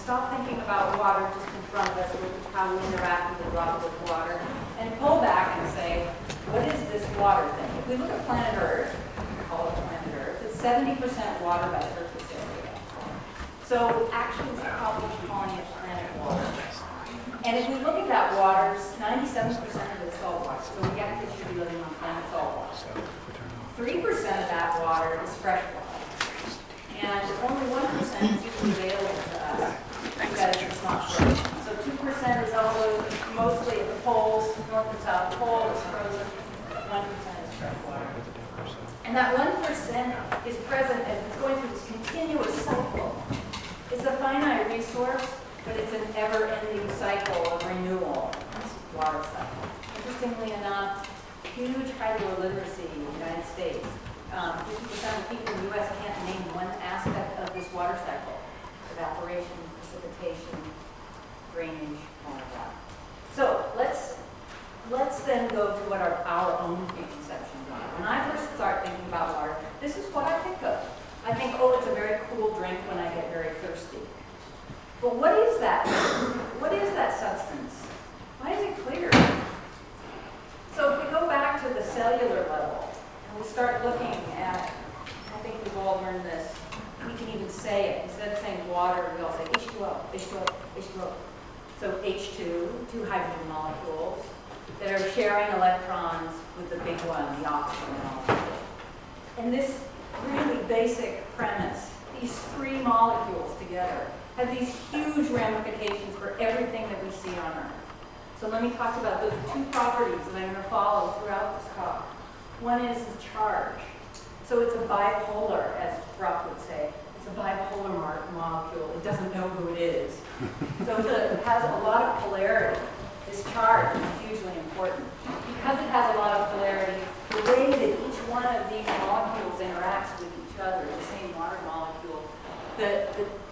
stop thinking about water just in front of us, which is how we interact with the droplet of water, and pull back and say, what is this water thing? If we look at planet Earth, we call it planet Earth, it's 70% water by surface area. So actually we're probably calling it planet water. And if we look at that water, 97% of it is salt water. So we get that should be living on planet salt water. 3% of that water is fresh water. And only 1% is usually available to us because it's not frozen. So 2% is always mostly at the poles, north and south pole is frozen. 1% is fresh water. And that 1% is present and it's going through this continuous cycle. It's a finite resource, but it's an ever-ending cycle of renewal. It's a water cycle. Interestingly enough, huge hydro-literacy in the United States. 50% of people in the U.S. can't name one aspect of this water cycle. Evaporation, precipitation, drainage, all of that. So let's then go to what our own preconceptions are. When I first start thinking about water, this is what I think of. I think, oh, it's a very cool drink when I get very thirsty. But what is that? What is that substance? Why is it clear? So if we go back to the cellular level, and we start looking at, I think we've all learned this, we can even say it. Instead of saying water, we all say H2O, H2O, H2O. So H2, two hydrogen molecules that are sharing electrons with the big one, the oxygen molecule. And this really basic premise, these three molecules together, have these huge ramifications for everything that we see on Earth. So let me talk about those two properties that I'm going to follow throughout this talk. One is the charge. So it's a bipolar, as Brock would say. It's a bipolar molecule. It doesn't know who it is. So it has a lot of polarity. This charge is hugely important. Because it has a lot of polarity, the way that each one of these molecules interacts with each other, the same water molecule, the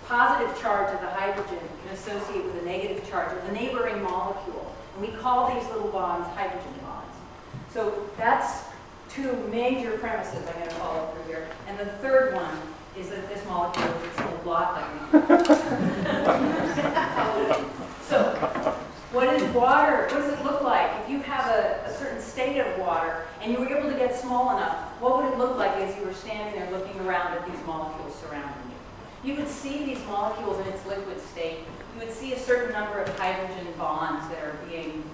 positive charge of the hydrogen can associate with a negative charge of the neighboring molecule. And we call these little bonds hydrogen bonds. So that's two major premises I'm going to follow through here. And the third one is that this molecule is a lot like me. So what is water? What does it look like? If you have a certain state of water and you were able to get small enough, what would it look like as you were standing there looking around at these molecules surrounding you? You would see these molecules in its liquid state. You would see a certain number of hydrogen bonds that are being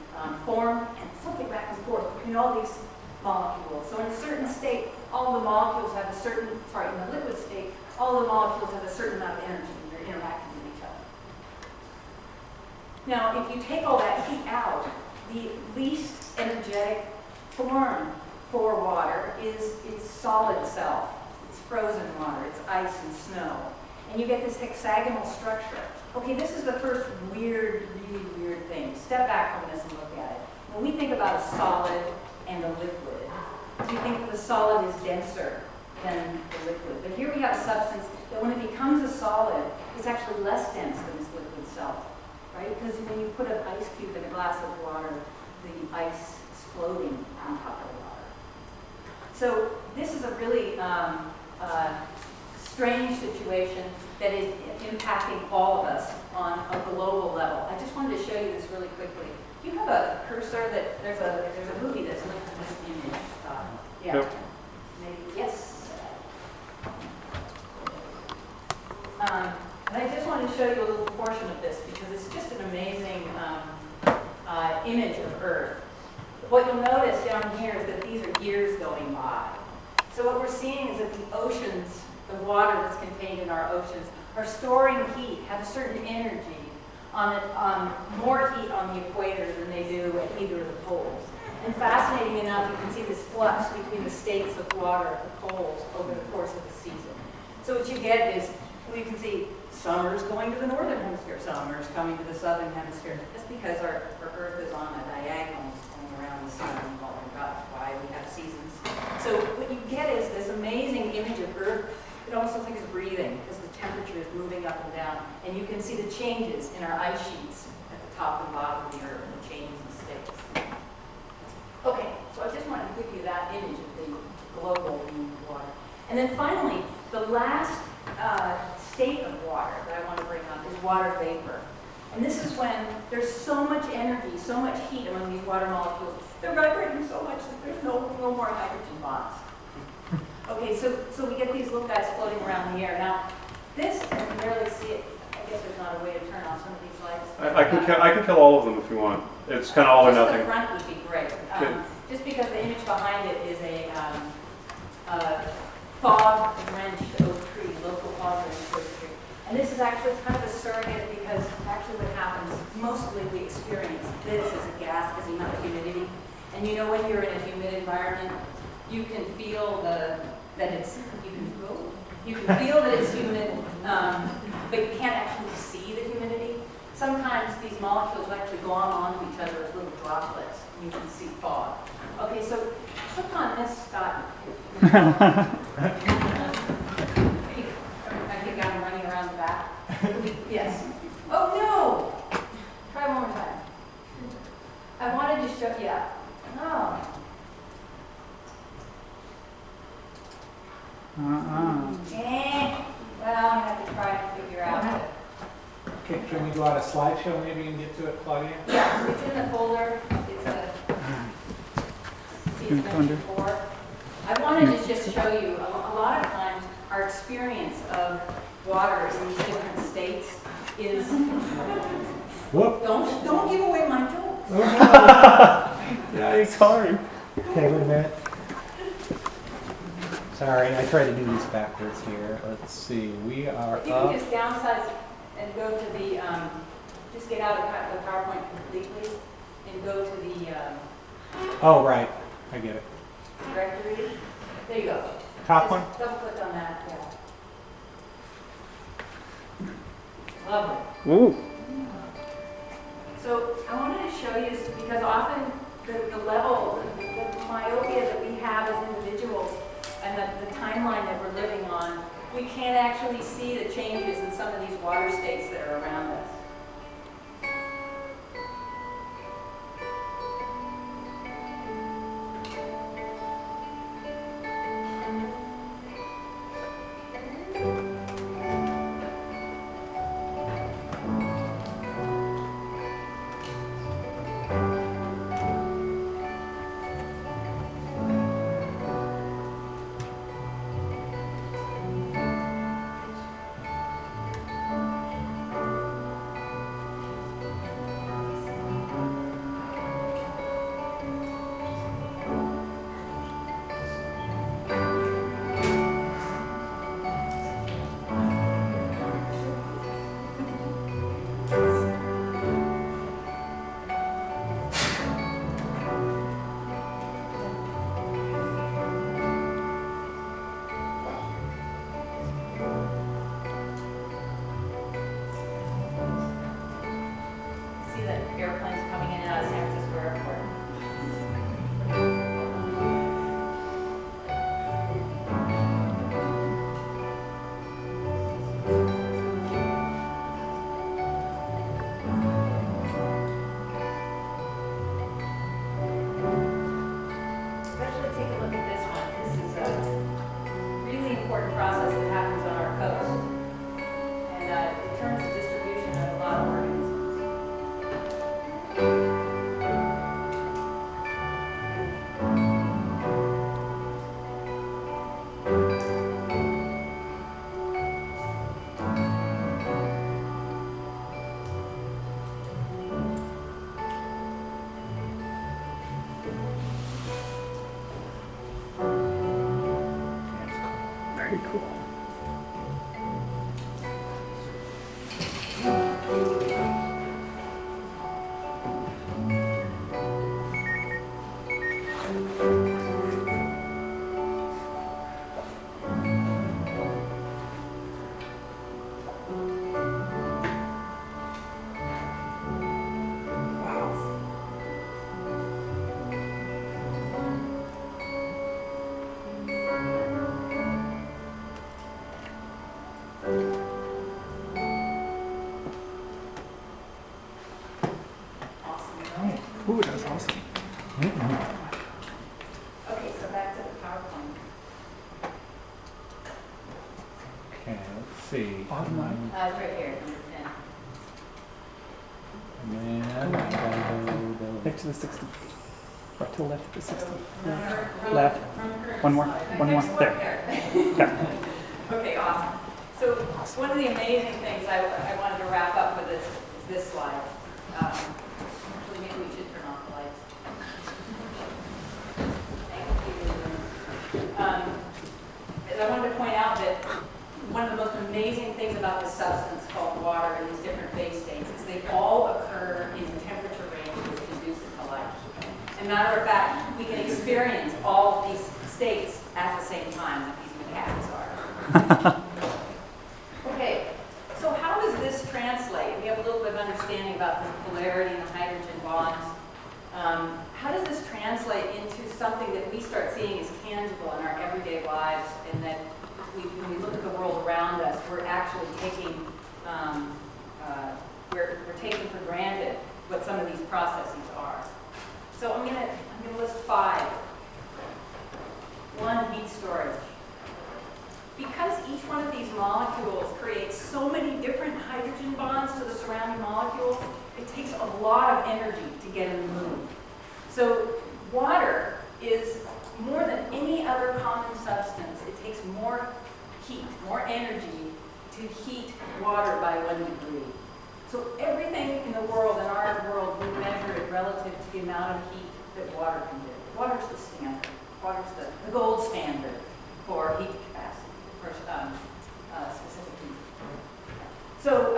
formed and flipping back and forth between all these molecules. So in a certain state, all the molecules have a certain, in the liquid state, all the molecules have a certain amount of energy and they're interacting with each other. Now, if you take all that heat out, the least energetic form for water is its solid self. It's frozen water, it's ice and snow. And you get this hexagonal structure. Okay, this is the first weird, really weird thing. Step back from this and look at it. When we think about a solid and a liquid, we think that the solid is denser than the liquid. But here we have a substance that when it becomes a solid, it's actually less dense than its liquid self, right? Because when you put an ice cube in a glass of water, the ice is floating on top of the water. So this is a really strange situation that is impacting all of us on a global level. I just wanted to show you this really quickly. Do you have a cursor that there's a movie that's linked to this image? Yeah. Yep. Maybe yes. And I just wanted to show you a little portion of this because it's just an amazing image of Earth. What you'll notice down here is that these are years going by. So what we're seeing is that the oceans, the water that's contained in our oceans, are storing heat, have a certain energy on more heat on the equator than they do at either of the poles. And fascinating enough, you can see this flux between the states of water at the poles over the course of the season. So what you get is, you can see summer's going to the northern hemisphere, summer's coming to the southern hemisphere. That's because our Earth is on a diagonal going around the sun, why we have seasons. So what you get is this amazing image of Earth. It almost looks like it's breathing because the temperature is moving up and down. And you can see the changes in our ice sheets at the top and bottom of the Earth and the changes in states. Okay, so I just wanted to give you that image of the global water. And then finally, the last state of water that I want to bring up is water vapor. And this is when there's so much energy, so much heat among these water molecules. They're vibrating so much that there's no more hydrogen bonds. Okay, so we get these little guys floating around the air. Now, this, you can barely see it. I guess there's not a way to turn off some of these lights. I can kill all of them if you want. It's kind of all or nothing. Just the front would be great. Just because the image behind it is a fog-drenched oak tree, local fog-drenched oak tree. And this is actually kind of a surrogate because actually what happens, mostly we experience this as a gas because of the amount of humidity. And you know when you're in a humid environment, you can feel that it's humid, but you can't actually see the humidity. Sometimes these molecules will actually go onto each other as little droplets, and you can see fog. Okay, so click on this, Scott. I think I'm running around the back. Yes. Oh no! Try one more time. I wanted to show, yeah. No. Well, I'm going to have to try and figure out it. Okay, can we go out a slideshow maybe and get to it, Claudia? Yeah, it's in the folder. It's a C4. I wanted to just show you, a lot of times, our experience of water in these different states is... Whoop! Don't give away my jokes. Yeah, sorry. Okay, wait a minute. Sorry, I tried to do these backwards here. Let's see, we are You up. can just downsize and go to the, just get out of the PowerPoint completely and go to the Oh, right. I get it. directory. There you go. Top Just one? double click on that, yeah. Lovely. Ooh. So I wanted to show you, because often the level, the myopia that we have as individuals and the timeline that we're living on, we can't actually see the changes in some of these water states that are around us. Airplanes coming in and out of San Francisco Airport. Especially take a look at this one. This is a really important process that happens on our coast. And it determines the distribution of a lot of organisms. Very cool. Ooh, that's awesome. Okay, so back to the PowerPoint. Okay, let's see. Bottom line. It's right here, number 10. Right to the 60. Right to the left of the 60. From Left. current One more. slide. One more. Okay, There. there. Okay. Okay, awesome. So one of the amazing things I wanted to wrap up with is this slide. Actually, maybe we should turn off the lights. Thank you. I wanted to point out that one of the most amazing things about this substance called water in these different phase states is they all occur in a temperature range that's conducive to life. As a matter of fact, we can experience all of these states at the same time that these macaques are. Okay, so how does this translate? We have a little bit of understanding about the polarity and the hydrogen bonds. How does this translate into something that we start seeing as tangible in our everyday lives, and that when we look at the world around us, we're actually taking we're taking for granted what some of these processes are. So I'm gonna list 5. 1, heat storage. Because each one of these molecules creates so many different hydrogen bonds to the surrounding molecules, it takes a lot of energy to get them to move. So water is more than any other common substance. It takes more heat, more energy to heat water by 1 degree. So everything in the world, in our world, we measure it relative to the amount of heat that water can do. Water's the standard. Water's the gold standard for heat capacity, for specific heat. So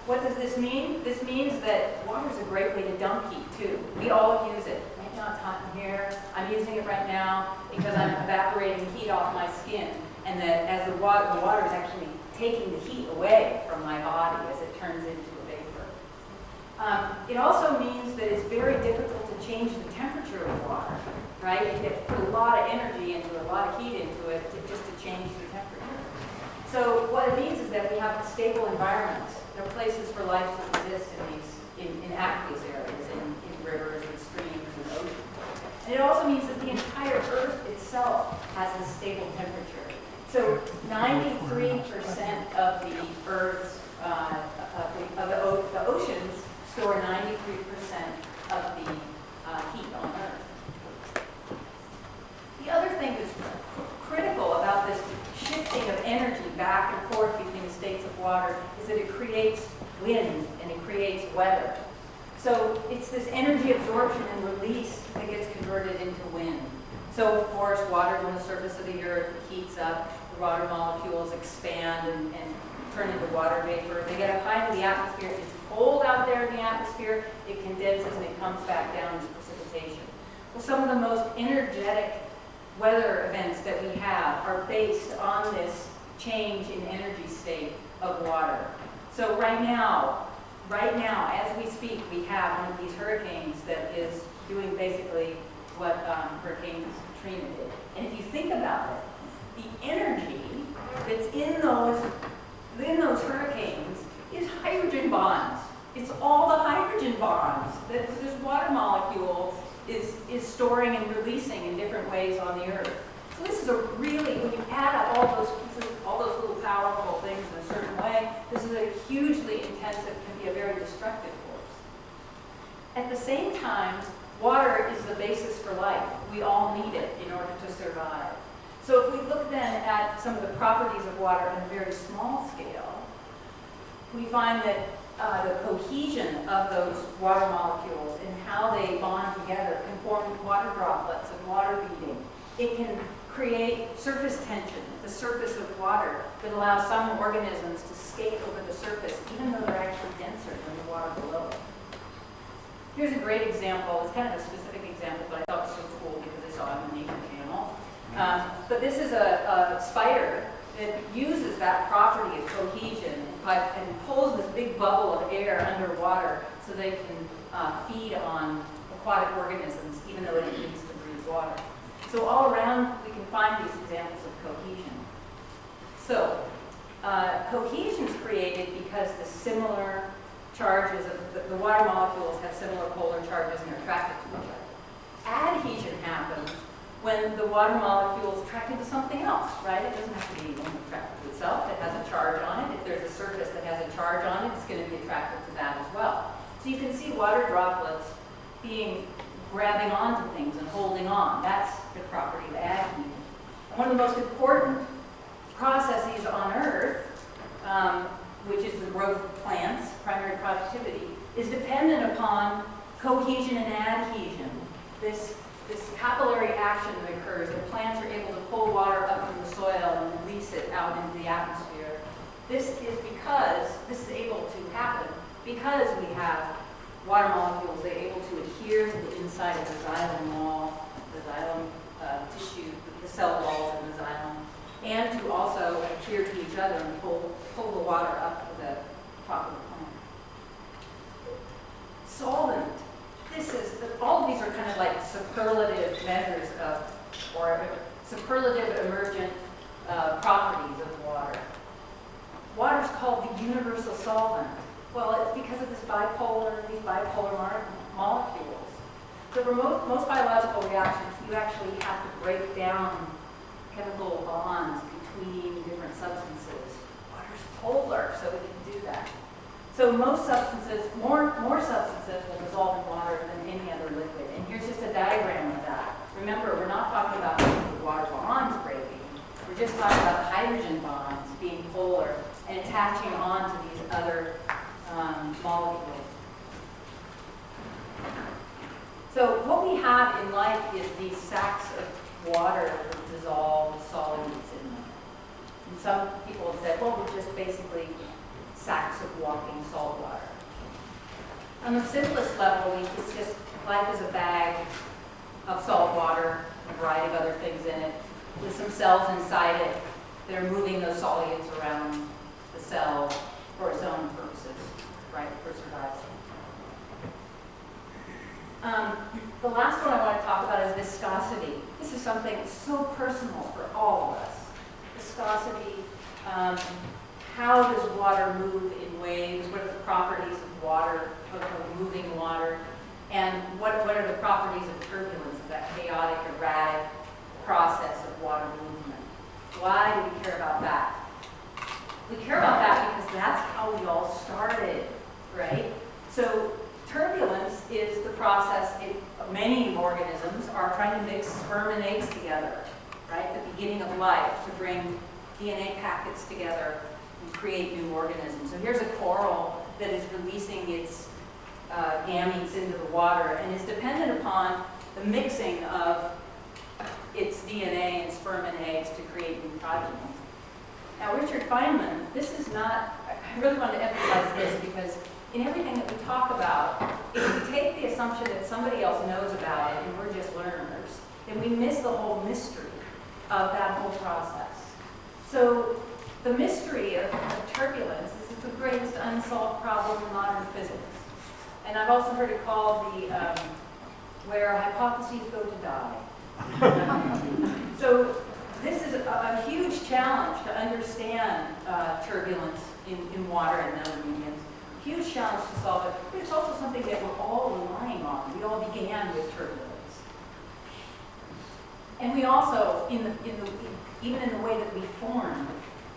what does this mean? This means that water is a great way to dump heat, too. We all use it. Right now it's hot in here. I'm using it right now because I'm evaporating heat off my skin. And that as the water is actually taking the heat away from my body as it turns into a vapor. It also means that it's very difficult to change the temperature of water, right? You have to put a lot of energy into it, a lot of heat into it just to change the temperature. So what it means is that we have stable environments. There are places for life to exist in aqueous areas, in rivers and streams and oceans. And it also means that the entire Earth itself has a stable temperature. So 93% of the Earth's, the oceans store 93% of the heat on Earth. The other thing that's critical about this shifting of energy back and forth between the states of water is that it creates wind and it creates weather. So it's this energy absorption and release that gets converted into wind. So of course, water on the surface of the Earth heats up, the water molecules expand and turn into water vapor. They get up high into the atmosphere. It's cold out there in the atmosphere. It condenses and it comes back down as precipitation. Well, some of the most energetic weather events that we have are based on this change in energy state of water. So right now, as we speak, we have one of these hurricanes that is doing basically what Hurricane Katrina did. And if you think about it, the energy that's in those hurricanes is hydrogen bonds. It's all the hydrogen bonds that this water molecule is storing and releasing in different ways on the Earth. So this is a really, when you add up all those pieces, all those little powerful things in a certain way, this is a hugely intensive, can be a very destructive force. At the same time, water is the basis for life. We all need it in order to survive. So if we look then at some of the properties of water on a very small scale, we find that the cohesion of those water molecules and how they bond together can form water droplets and water beading. It can create surface tension at the surface of water that allows some organisms to skate over the surface, even though they're actually denser than the water below it. Here's a great example. It's kind of a specific example, but I thought it was so cool because I saw it in the Nature Channel. But this is a spider that uses that property of cohesion and pulls this big bubble of air underwater so they can feed on aquatic organisms, even though it needs to breathe water. So all around, we can find these examples of cohesion. So cohesion is created because the similar charges of the water molecules have similar polar charges and are attracted to each other. Adhesion happens when the water molecule is attracted to something else, right? It doesn't have to be attracted to itself. It has a charge on it. If there's a surface that has a charge on it, it's going to be attracted to that as well. So you can see water droplets grabbing onto things and holding on. That's the property of adhesion. And one of the most important processes on Earth, which is the growth of plants, primary productivity, is dependent upon cohesion and adhesion. This capillary action that occurs, the plants are able to pull water up from the soil and release it out into the atmosphere. This is able to happen because we have water molecules that are able to adhere to the inside of the xylem wall, the xylem tissue, the cell walls of the xylem, and to also adhere to each other and pull the water up to the top of the plant. Solvent. All of these are kind of like superlative measures of, or superlative emergent properties of water. Water is called the universal solvent. Well, it's because of these bipolar molecules. So for most biological reactions, you actually have to break down chemical bonds between different substances. Water's polar, so we can do that. So most substances, more substances will dissolve in water than any other liquid. And here's just a diagram of that. Remember, we're not talking about the water bonds breaking. We're just talking about the hydrogen bonds being polar and attaching on to these other molecules. So what we have in life is these sacs of water with dissolved solids in them. And some people have said, well, we're just basically sacs of walking salt water. On the simplest level, it's just life is a bag of salt water, a variety of other things in it, with some cells inside it that are moving those solutes around the cell for its own purposes, right, for survival. The last one I want to talk about is viscosity. This is something so personal for all of us. Viscosity, how does water move in waves? What are the properties of water, of moving water? And what are the properties of turbulence, of that chaotic, erratic process of water movement? Why do we care about that? We care about that because that's how we all started, right? So turbulence is the process, many organisms are trying to mix sperm and eggs together, right? The beginning of life, to bring DNA packets together and create new organisms. So here's a coral that is releasing its gametes into the water and is dependent upon the mixing of its DNA and sperm and eggs to create new progeny. Now, Richard Feynman, this is not, I really want to emphasize this because in everything that we talk about, if we take the assumption that somebody else knows about it and we're just learners, then we miss the whole mystery of that whole process. So the mystery of turbulence is the greatest unsolved problem in modern physics. And I've also heard it called the, where hypotheses go to die. So this is a huge challenge to understand turbulence in water and other mediums. Huge challenge to solve it, but it's also something that we're all relying on. We all began with turbulence. And we also, even in the way that we formed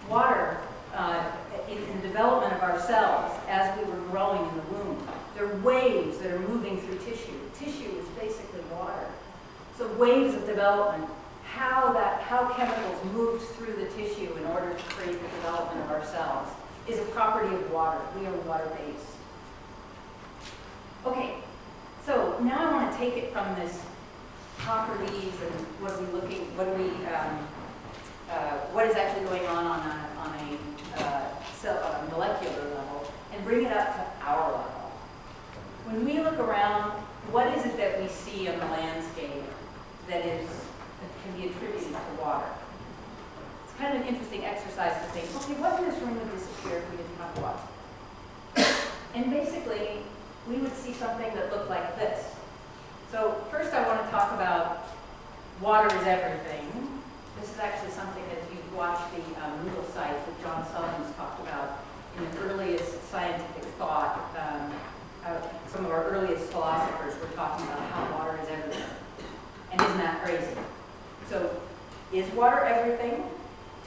water, in the development of our cells as we were growing in the womb, there are waves that are moving through tissue. Tissue is basically water. So waves of development, how chemicals moved through the tissue in order to create the development of our cells is a property of water. We are water-based. Okay, so now I want to take it from this properties and what is actually going on a molecular level and bring it up to our level. When we look around, what is it that we see on the landscape that can be attributed to water? It's kind of an interesting exercise to think, okay, what in this room would disappear if we didn't have water? And basically, we would see something that looked like this. So first I want to talk about water is everything. This is actually something that if you've watched the Moodle site that John Sullivan's talked about in the earliest scientific thought. Some of our earliest philosophers were talking about how water is everything. And isn't that crazy? So is water everything?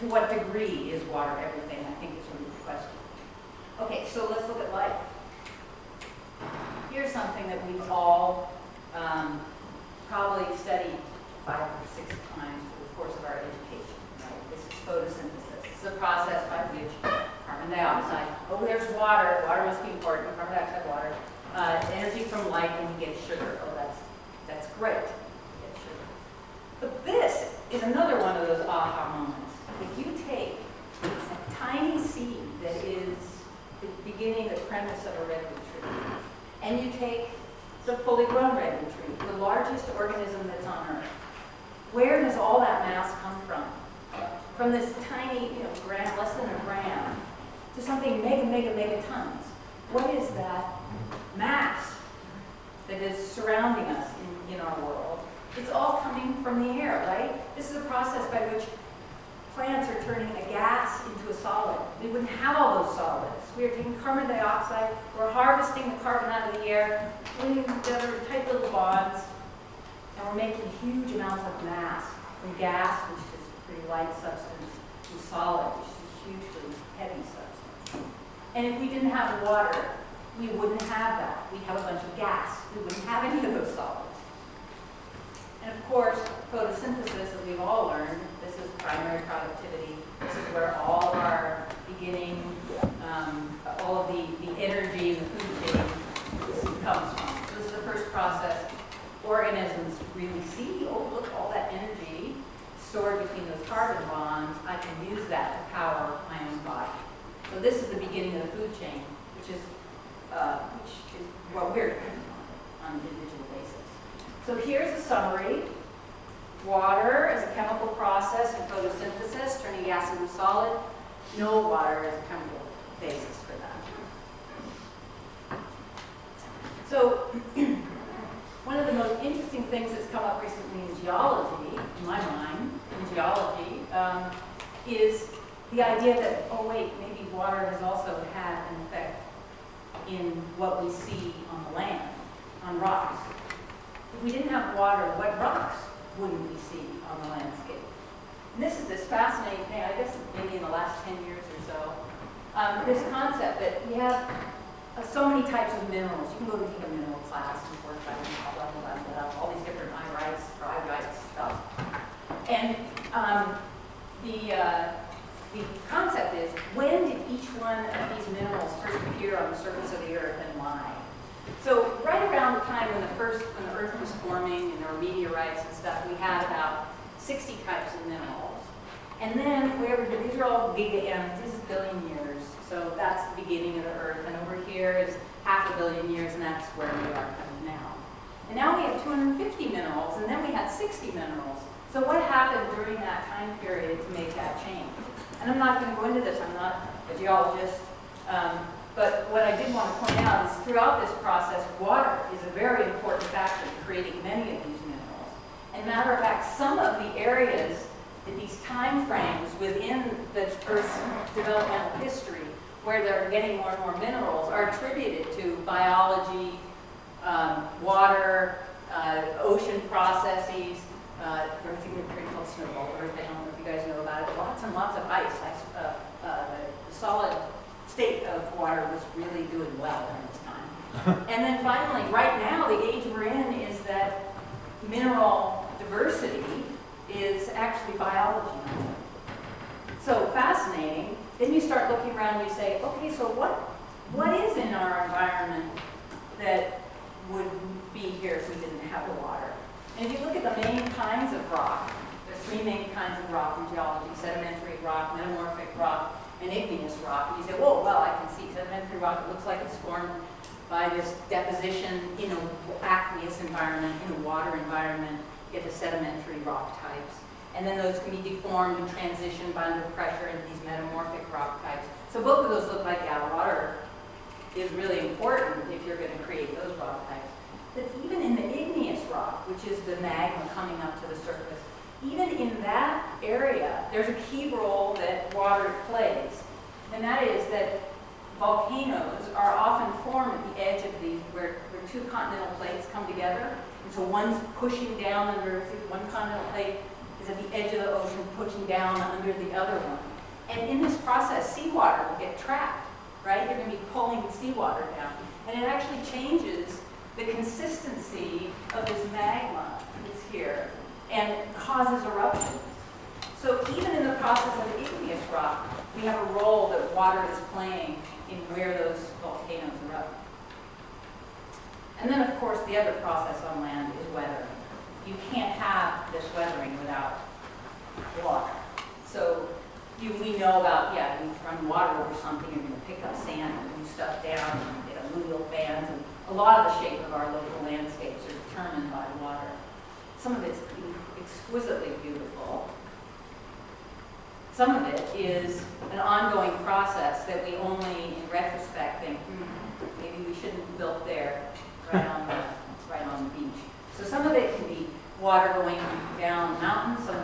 To what degree is water everything? I think is really the question. Okay, so let's look at life. Here's something that we've all probably studied 5 or 6 times through the course of our education, right? This is photosynthesis. It's a process by which carbon dioxide, oh, there's water. Water must be important. Carbon dioxide, water. Energy from light, and we get sugar. Oh, that's great. We get sugar. But this is another one of those aha moments. If you take a tiny seed that is the beginning, the premise of a redwood tree, and you take the fully grown redwood tree, the largest organism that's on Earth, where does all that mass come from? From this tiny, gram, less than a gram, to something mega tons. What is that mass that is surrounding us in our world? It's all coming from the air, right? This is a process by which plants are turning a gas into a solid. We wouldn't have all those solids. We are taking carbon dioxide, we're harvesting the carbon out of the air, putting them together in tight little bonds, and we're making huge amounts of mass from gas, which is a pretty light substance, to solid, which is a hugely heavy substance. And if we didn't have water, we wouldn't have that. We'd have a bunch of gas. We wouldn't have any of those solids. And of course, photosynthesis, as we've all learned, this is primary productivity. This is where all of our beginning, all of the energy in the food chain comes from. So this is the first process. Organisms really see, oh, look, all that energy stored between those carbon bonds. I can use that to power my own body. So this is the beginning of the food chain, which is what we're depending on an individual basis. So here's a summary. Water as a chemical process in photosynthesis, turning gas into solid. No water as a chemical basis for that. So one of the most interesting things that's come up recently in geology, in my mind, in geology, is the idea that, oh wait, maybe water has also had an effect in what we see on the land, on rocks. If we didn't have water, what rocks wouldn't we see on the landscape? And this is this fascinating thing, I guess maybe in the last 10 years or so, this concept that we have so many types of minerals. You can go to take a mineral class and work by all these different iorites, iodites stuff. And the concept is, when did each one of these minerals first appear on the surface of the earth and why? So right around the time when the earth was forming and there were meteorites and stuff, we had about 60 types of minerals. And then these are all giga-eons, this is billion years. So that's the beginning of the earth. And over here is 500 million years, and that's where we are kind of now. And now we have 250 minerals, and then we had 60 minerals. So what happened during that time period to make that change? And I'm not going to go into this, I'm not a geologist, but what I did want to point out is throughout this process, water is a very important factor in creating many of these minerals. And matter of fact, some of the areas, these time frames within the Earth's developmental history where they're getting more and more minerals are attributed to biology, water, ocean processes. There's a thing called snowball Earth. I don't know if you guys know about it. Lots and lots of ice. The solid state of water was really doing well during this time. And then finally, right now, the age we're in is that mineral diversity is actually biology. So fascinating. Then you start looking around and you say, okay, so what is in our environment that would be here if we didn't have the water? And if you look at the main kinds of rock, there's 3 main kinds of rock in geology: sedimentary rock, metamorphic rock, and igneous rock. And you say, whoa, well, I can see sedimentary rock. It looks like it's formed by this deposition in an aqueous environment, in a water environment. You get the sedimentary rock types. And then those can be deformed and transitioned by under pressure into these metamorphic rock types. So both of those look like, yeah, water is really important if you're going to create those rock types. But even in the igneous rock, which is the magma coming up to the surface, even in that area, there's a key role that water plays. And that is that volcanoes are often formed at the edge of these, where 2 continental plates come together. And so one's pushing down under, one continental plate is at the edge of the ocean pushing down under the other one. And in this process, seawater will get trapped, right? You're going to be pulling seawater down. And it actually changes the consistency of this magma that's here and causes eruptions. So even in the process of igneous rock, we have a role that water is playing in where those volcanoes erupt. And then, of course, the other process on land is weathering. You can't have this weathering without water. So we know about, you run water over something, you're going to pick up sand and move stuff down and get alluvial fans. And a lot of the shape of our local landscapes are determined by water. Some of it's exquisitely beautiful. Some of it is an ongoing process that we only, in retrospect, think, maybe we shouldn't have built there, right on the beach. So some of it can be water going down mountains, some